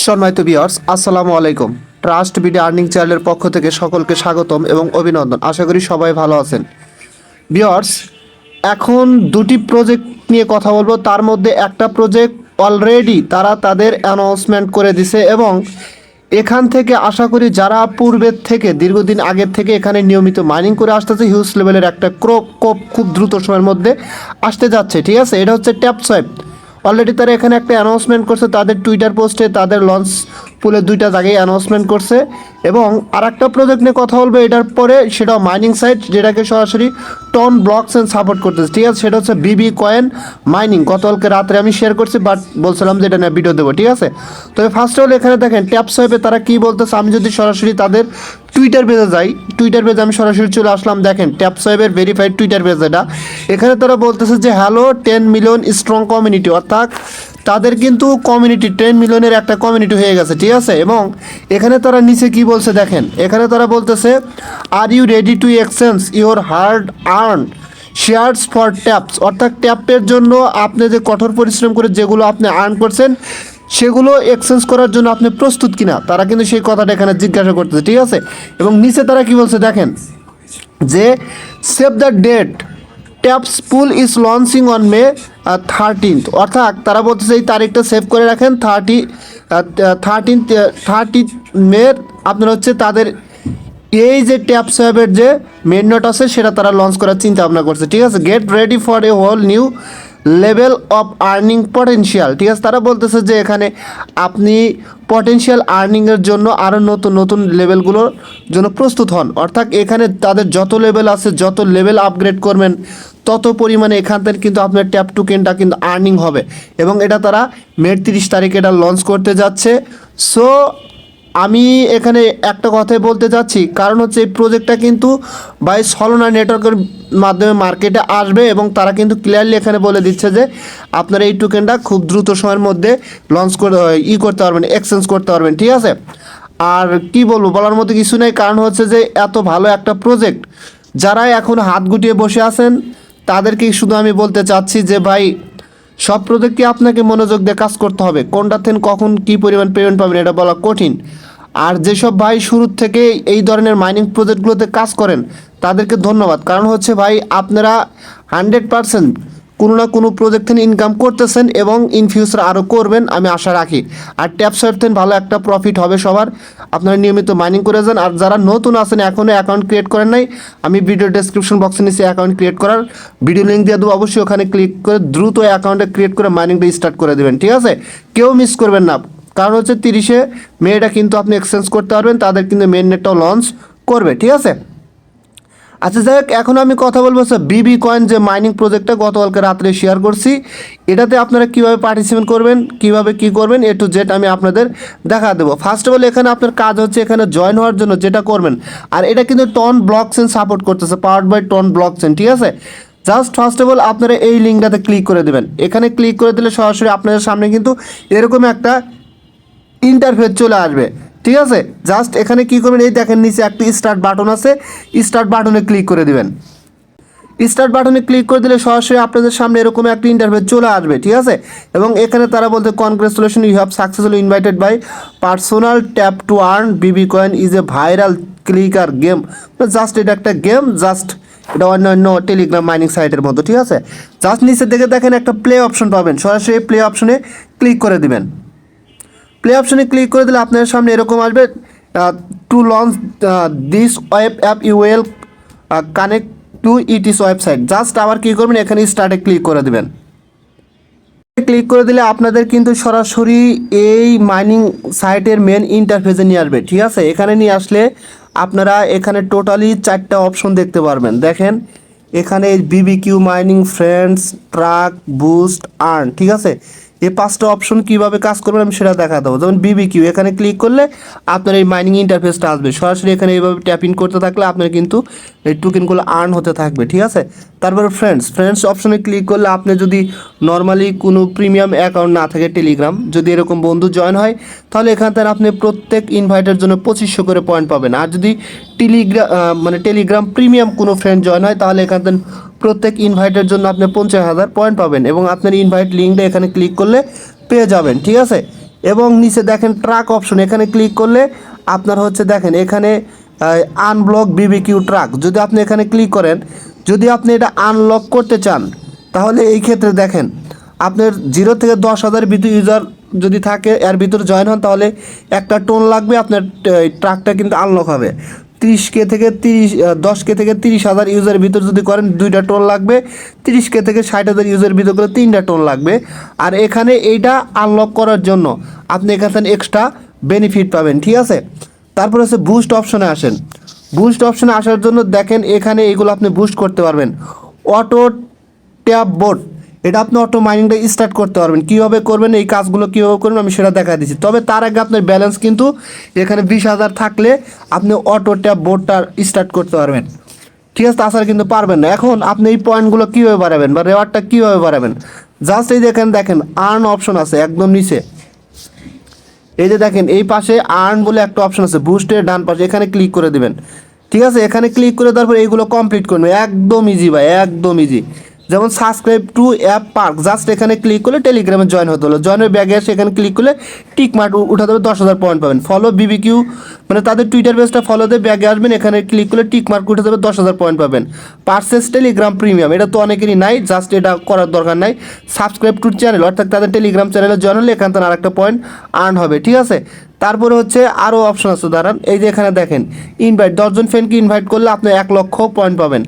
সম্মানিত ভিউয়ার্স, আসসালামু আলাইকুম। ট্রাস্ট বিডি আর্নিং চ্যানেলের পক্ষ থেকে সকলকে স্বাগতম এবং অভিনন্দন। আশা করি সবাই ভালো আছেন। ভিউয়ার্স, এখন দুটি প্রজেক্ট নিয়ে কথা বলবো। তার মধ্যে একটা প্রজেক্ট অলরেডি তারা তাদের অ্যানাউন্সমেন্ট করে দিছে এবং এখান থেকে আশা করি যারা পূর্বের থেকে দীর্ঘদিন আগের থেকে এখানে নিয়মিত মাইনিং করে আসতেছে, হিউজ লেভেলের একটা ক্রপ খুব দ্রুত সময়ের মধ্যে আসতে যাচ্ছে। ঠিক আছে, এটা হচ্ছে ট্যাপসোয়াইপ। অলরেডি তারা এখানে একটা অ্যানাউন্সমেন্ট করছে তাদের টুইটার পোস্টে, তাদের লঞ্চ পুলে দুইটা জায়গায় অ্যানাউন্সমেন্ট করছে। এবং আর একটা প্রজেক্ট নিয়ে কথা বলবো এটার পরে, সেটাও মাইনিং সাইট, যেটাকে সরাসরি টন ব্লকচেন সাপোর্ট করতেছে। ঠিক আছে, সেটা হচ্ছে বিবি কয়েন মাইনিং। গতকালকে রাত্রে আমি শেয়ার করছি, বাট বলছিলাম যে এটা নিয়ে ভিডিও দেবো। ঠিক আছে, তবে ফার্স্ট অফ অল এখানে দেখেন ট্যাপসোয়াইপে তারা কী বলতেছে। আমি যদি সরাসরি তাদের টুইটার পেজে যাই, টুইটার পেজে আমি সরাসরি চলে আসলাম। দেখেন ট্যাপসোয়াইপের ভেরিফাইড টুইটার পেজ এটা। এখানে তারা বলতেছে যে হ্যালো 10 মিলিয়ন স্ট্রং কমিউনিটি, অর্থাৎ তাদের কিন্তু কমিউনিটি 10 মিলিয়নের একটা কমিউনিটি হয়ে গেছে। ঠিক আছে, এবং এখানে তারা নিচে কি বলছে দেখেন, এখানে তারা বলতেছে are you ready to exchange your hard earn shares for taps, অর্থাৎ ট্যাপের জন্য আপনি যে কঠোর পরিশ্রম করে যেগুলো আপনি আর্ন করছেন সেগুলো এক্সচেঞ্জ করার জন্য আপনি প্রস্তুত কিনা, তারা কিন্তু সেই কথাটা এখানে জিজ্ঞাসা করতেছে। ঠিক আছে, এবং নিচে তারা কি বলছে দেখেন যে save the date, taps pool is launching on May 13th, অর্থাৎ তারা বলতেছে এই তারিখটা সেভ করে রাখেন 30 মে। আপনার হচ্ছে তাদের এই যে ট্যাপসোয়াইপের যে মেন নোট আছে সেটা তারা লঞ্চ করার চিন্তা ভাবনা করছে। ঠিক আছে, get ready for a whole new level of earning potential. ঠিক আছে, তারা বলতেছে যে এখানে আপনি পটেনশিয়াল আর্নিংয়ের জন্য আরও নতুন নতুন লেভেলগুলোর জন্য প্রস্তুত হন। অর্থাৎ এখানে তাদের যত লেভেল আছে, যত লেভেল আপগ্রেড করবেন তত পরিমাণে এখান থেকে কিন্তু আপনার ট্যাপ টোকেনটা কিন্তু আর্নিং হবে। এবং এটা তারা মে 30 তারিখে এটা লঞ্চ করতে যাচ্ছে। সো আমি এখানে একটা কথাই বলতে চাচ্ছি, কারণ হচ্ছে এই প্রজেক্টটা কিন্তু বাই সলোনা নেটওয়ার্কের মাধ্যমে মার্কেটে আসবে এবং তারা কিন্তু ক্লিয়ারলি এখানে বলে দিচ্ছে যে আপনারা এই টোকেনটা খুব দ্রুত সময়ের মধ্যে লঞ্চ করে করতে পারবেন, এক্সচেঞ্জ করতে পারবেন। ঠিক আছে, আর কি বলবো, বলার মতো কিছু নেই। কারণ হচ্ছে যে এত ভালো একটা প্রজেক্ট, যারা এখন হাত গুটিয়ে বসে আছেন তাদেরকে শুধু আমি বলতে চাচ্ছি যে ভাই, সব প্রজেক্টকে আপনাকে মনোযোগ দিয়ে কাজ করতে হবে। কোনটা থেকে কখন কী পরিমাণ পেমেন্ট পাবেন এটা বলা কঠিন। আর যেসব ভাই শুরুর থেকে এই ধরনের মাইনিং প্রজেক্টগুলোতে কাজ করেন তাদেরকে ধন্যবাদ। কারণ হচ্ছে ভাই, আপনারা 100% কোনো না কোনো প্রজেক্ট থেকে ইনকাম করতেছেন এবং ইন ফিউচার আরও করবেন, আমি আশা রাখি। আর ট্যাপসোয়াইপ থেকে ভালো একটা প্রফিট হবে সবার। আপনারা নিয়মিত মাইনিং করে যান। আর যারা নতুন আছেন এখনও অ্যাকাউন্ট ক্রিয়েট করেন নাই, আমি ভিডিও ডেসক্রিপশন বক্সে নিচে অ্যাকাউন্ট ক্রিয়েট করার ভিডিও লিঙ্ক দিয়ে দেবো, অবশ্যই ওখানে ক্লিক করে দ্রুত অ্যাকাউন্টে ক্রিয়েট করে মাইনিংটা স্টার্ট করে দেবেন। ঠিক আছে, কেউ মিস করবেন না। কারণ হচ্ছে 30 মেটা কিন্তু আপনি এক্সচেঞ্জ করতে পারবেন, তাদের কিন্তু মেন নেটটাও লঞ্চ করবে। ঠিক আছে, আচ্ছা যাই হোক, এখন আমি কথা বলবো স্যার বিবি কয়েন যে মাইনিং প্রজেক্টটা গতকালকে রাত্রে শেয়ার করছি, এটাতে আপনারা কীভাবে পার্টিসিপেট করবেন, কীভাবে কী করবেন, এ টু জেড আমি আপনাদের দেখা দেবো। ফার্স্ট অফ অল এখানে আপনার কাজ হচ্ছে এখানে জয়েন হওয়ার জন্য যেটা করবেন, আর এটা কিন্তু টন ব্লকচেন সাপোর্ট করতেছে, পাওয়ার্ড বাই টন ব্লকচেন। ঠিক আছে, জাস্ট ফার্স্ট অফ অল আপনারা এই লিঙ্কটাতে ক্লিক করে দেবেন। এখানে ক্লিক করে দিলে সরাসরি আপনাদের সামনে কিন্তু এরকম একটা ইন্টারফেস চলে আসবে। ঠিক আছে, জাস্ট এখানে কী করবেন, এই দেখেন নিচে একটি স্টার্ট বাটন আছে, স্টার্ট বাটনে ক্লিক করে দিবেন। স্টার্ট বাটনে ক্লিক করে দিলে সরাসরি আপনাদের সামনে এরকম একটা ইন্টারফেস চলে আসবে। ঠিক আছে, এবং এখানে তারা বলতে congratulation, you have successfully invited by personal tap to earn BB coin is a viral clicker game. Just এটা একটা গেম, জাস্ট এটা অন্য টেলিগ্রাম মাইনিং সাইটের মতো। ঠিক আছে, জাস্ট নিচের দিকে দেখেন একটা প্লে অপশন পাবেন, সরাসরি প্লে অপশনে ক্লিক করে দিবেন। প্লে অপশনে ক্লিক করে দিলে আপনার সামনে এরকম আসবে, to launch this web app you will connect to its website. Just আবার কী করবেন, এখানে স্টার্টে ক্লিক করে দেবেন। ক্লিক করে দিলে আপনাদের কিন্তু সরাসরি এই মাইনিং সাইটের মেন ইন্টারফেসে নিয়ে আসবে। ঠিক আছে, এখানে নিয়ে আসলে আপনারা এখানে টোটালি 4টা অপশন দেখতে পারবেন। দেখেন এখানে BBQ mining, friends, truck, boost, earn. ঠিক আছে, এই 5টা অপশন কীভাবে কাজ করবেন আমি সেটা দেখা দেবো। যেমন বিবিকিউ, এখানে ক্লিক করলে আপনার এই মাইনিং ইন্টারফেসটা আসবে। সরাসরি এখানে এইভাবে ট্যাপ ইন করতে থাকলে আপনার কিন্তু এই টোকেনগুলো আর্ন হতে থাকবে। ঠিক আছে, তারপরে ফ্রেন্ডস অপশনে ক্লিক করলে আপনি যদি নর্মালি কোনো প্রিমিয়াম অ্যাকাউন্ট না থাকে, টেলিগ্রাম যদি এরকম বন্ধু জয়েন হয়, তাহলে এখান থেকে আপনি প্রত্যেক ইনভাইটের জন্য 2500 করে পয়েন্ট পাবেন। আর যদি টেলিগ্রাম প্রিমিয়াম কোনো ফ্রেন্ড জয়েন হয়, তাহলে এখান থেকে প্রত্যেক ইনভাইটের জন্য আপনি 50,000 পয়েন্ট পাবেন এবং আপনার ইনভাইট লিঙ্কটা এখানে ক্লিক করলে পেয়ে যাবেন। ঠিক আছে, এবং নিচে দেখেন ট্রাক অপশন, এখানে ক্লিক করলে আপনার হচ্ছে দেখেন এখানে আনব্লক বিবিকিউ ট্রাক, যদি আপনি এখানে ক্লিক করেন, যদি আপনি এটা আনলক করতে চান তাহলে এই ক্ষেত্রে দেখেন আপনার 0 থেকে 10,000 ভিতর ইউজার যদি থাকে এর ভিতরে জয়েন হন তাহলে একটা টোন লাগবে, আপনার ট্রাকটা কিন্তু আনলক হবে। 10K থেকে 30,000 ইউজারের ভিতর যদি করেন 2টা টোন লাগবে, 30K থেকে 60,000 ইউজারের ভিতর করে 3টা টোন লাগবে। আর এখানে এইটা আনলক করার জন্য আপনি এখানে এক্সট্রা বেনিফিট পাবেন, ঠিক আছে। তারপর হচ্ছে বুস্ট অপশনে আসেন। বুস্ট অপশনে আসার জন্য দেখেন এখানে এগুলো আপনি বুস্ট করতে পারবেন। অটো ট্যাপ বোর্ড, এটা আপনি অটো মাইনিংটা স্টার্ট করতে পারবেন। কীভাবে করবেন, এই কাজগুলো কীভাবে করবেন আমি সেটা দেখা দিচ্ছি। তবে তার আগে আপনার ব্যালেন্স কিন্তু এখানে 20,000 থাকলে আপনি অটো ট্যাপ বোর্ডটা স্টার্ট করতে পারবেন, ঠিক আছে। তাছাড়া কিন্তু পারবেন না। এখন আপনি এই পয়েন্টগুলো কীভাবে বাড়াবেন বা রেওয়ার্ডটা কীভাবে বাড়াবেন, জাস্ট এই দেখেন আর্ন অপশন আছে একদম নিচে, এই যে দেখেন এই পাশে আর্ন বলে একটা অপশন আছে বুস্টের ডান পাশে, এখানে ক্লিক করে দিবেন, ঠিক আছে। এখানে ক্লিক করে তারপর এইগুলো কমপ্লিট করবেন, একদম ইজি ভাই, একদম ইজি। যেমন subscribe to app park, just এখানে ক্লিক করলে টেলিগ্রামে জয়েন হতে হলো, জয়েনের ব্যাগে এসে এখানে ক্লিক করলে টিক মার্ক উঠাতে হবে, 10,000 পয়েন্ট পাবেন। ফলো বিবিকিউ মানে তাদের টুইটার পেজটা ফলো দিয়ে ব্যাগে আসবেন, এখানে ক্লিক করলে টিক মার্ক উঠে যাবে, 10,000 পয়েন্ট পাবেন। পারচেস টেলিগ্রাম প্রিমিয়াম, এটা তো অনেকেরই নাই, জাস্ট এটা করার দরকার নাই। সাবস্ক্রাইব টু চ্যানেল, অর্থাৎ তাদের টেলিগ্রাম চ্যানেলে জয়েন হলে এখান থেকে আরেকটা পয়েন্ট আর্ন হবে, ঠিক আছে। তারপরে হচ্ছে আরও অপশন আছে, দাঁড়ান এই যে এখানে দেখেন ইনভাইট, 10জন ফ্রেন্ডকে ইনভাইট করলে আপনি 1 লক্ষ পয়েন্ট পাবেন।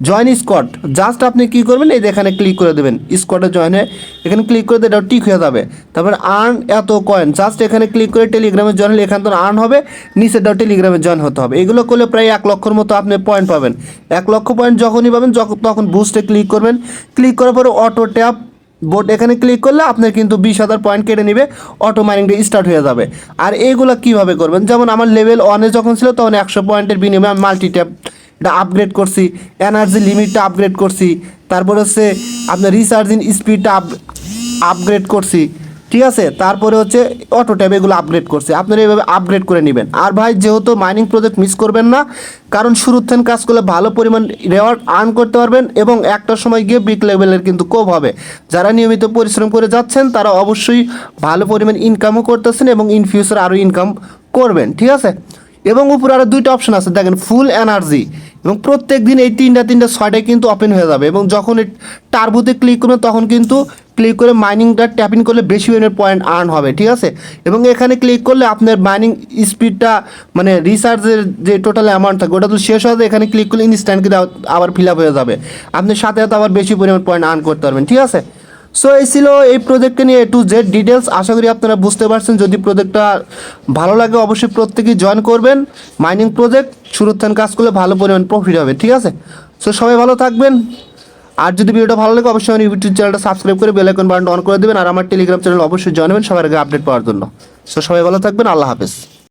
জয়েন স্কোয়াড, জাস্ট আপনি কী করবেন, এই যে এখানে ক্লিক করে দেবেন, স্কোয়াডে জয়েন হয়ে এখানে ক্লিক করে দিয়ে এটাও টিক হয়ে যাবে। তারপরে আর্ন এত কয়েন, জাস্ট এখানে ক্লিক করে টেলিগ্রামে জয়েন হলে এখান থেকে আর্ন হবে, নিচেটাও টেলিগ্রামে জয়েন হতে হবে। এগুলো করলে প্রায় 1 লক্ষর মতো আপনি পয়েন্ট পাবেন। 1 লক্ষ পয়েন্ট যখনই পাবেন তখন বুস্টে ক্লিক করবেন, ক্লিক করার পরে অটো ট্যাপ বোর্ড এখানে ক্লিক করলে আপনার কিন্তু 20,000 পয়েন্ট কেটে নেবে, অটো মাইনিংটা স্টার্ট হয়ে যাবে। আর এইগুলো কীভাবে করবেন, যেমন আমার লেভেল 1-এ যখন ছিল তখন 100 পয়েন্টের বিনিময়ে আমি মাল্টি ট্যাপ এটা আপগ্রেড করছি, এনার্জি লিমিটটা আপগ্রেড করছি, তারপর হচ্ছে আপনার রিচার্জিং স্পিডটা আপগ্রেড করছি, ঠিক আছে। তারপরে হচ্ছে অটো ট্যাব এগুলো আপগ্রেড করছে, আপনারা এইভাবে আপগ্রেড করে নেবেন। আর ভাই যেহেতু মাইনিং প্রজেক্ট মিস করবেন না, কারণ শুরুর থেকে কাজ করলে ভালো পরিমাণ রেওয়ার্ড আর্ন করতে পারবেন এবং একটা সময় গিয়ে বিগ লেভেলের কিন্তু কোপ হবে। যারা নিয়মিত পরিশ্রম করে যাচ্ছেন তারা অবশ্যই ভালো পরিমাণ ইনকামও করতেছেন এবং ইন ফিউচার আরও ইনকাম করবেন, ঠিক আছে। এবং উপরে আরও 2টা অপশন আছে দেখেন, ফুল এনার্জি, এবং প্রত্যেক দিন এই 6টায় কিন্তু ওপেন হয়ে যাবে। এবং যখন এই টার্বোতে ক্লিক করবেন তখন কিন্তু ক্লিক করে মাইনিংটা ট্যাপিং করলে বেশি পরিমাণের পয়েন্ট আর্ন হবে, ঠিক আছে। এবং এখানে ক্লিক করলে আপনার মাইনিং স্পিডটা মানে রিচার্জের যে টোটাল অ্যামাউন্ট থাকে ওটা তো শেষ হয়ে যায়, এখানে ক্লিক করলে ইনস্ট্যান্ট কিন্তু আবার ফিল আপ হয়ে যাবে, আপনি সাথে সাথে আবার বেশি পরিমাণ পয়েন্ট আর্ন করতে পারবেন, ঠিক আছে। সো এই ছিল এই প্রজেক্টকে নিয়ে A to Z ডিটেলস। আশা করি আপনারা বুঝতে পারছেন। যদি প্রজেক্টটা ভালো লাগে অবশ্যই প্রত্যেকেই জয়েন করবেন। মাইনিং প্রজেক্ট শুরুর থেকে কাজ করলে ভালো পরিমাণ প্রফিট হবে, ঠিক আছে। সো সবাই ভালো থাকবেন। আর যদি ভিডিওটা ভালো লাগে অবশ্যই আমার ইউটিউব চ্যানেলটা সাবস্ক্রাইব করে বেল আইকন বাটনটা অন করে দেবেন, আর আমার টেলিগ্রাম চ্যানেল অবশ্যই জয়েন হবেন সবার আগে আপডেট পাওয়ার জন্য। সো সবাই ভালো থাকবেন, আল্লাহ হাফেজ।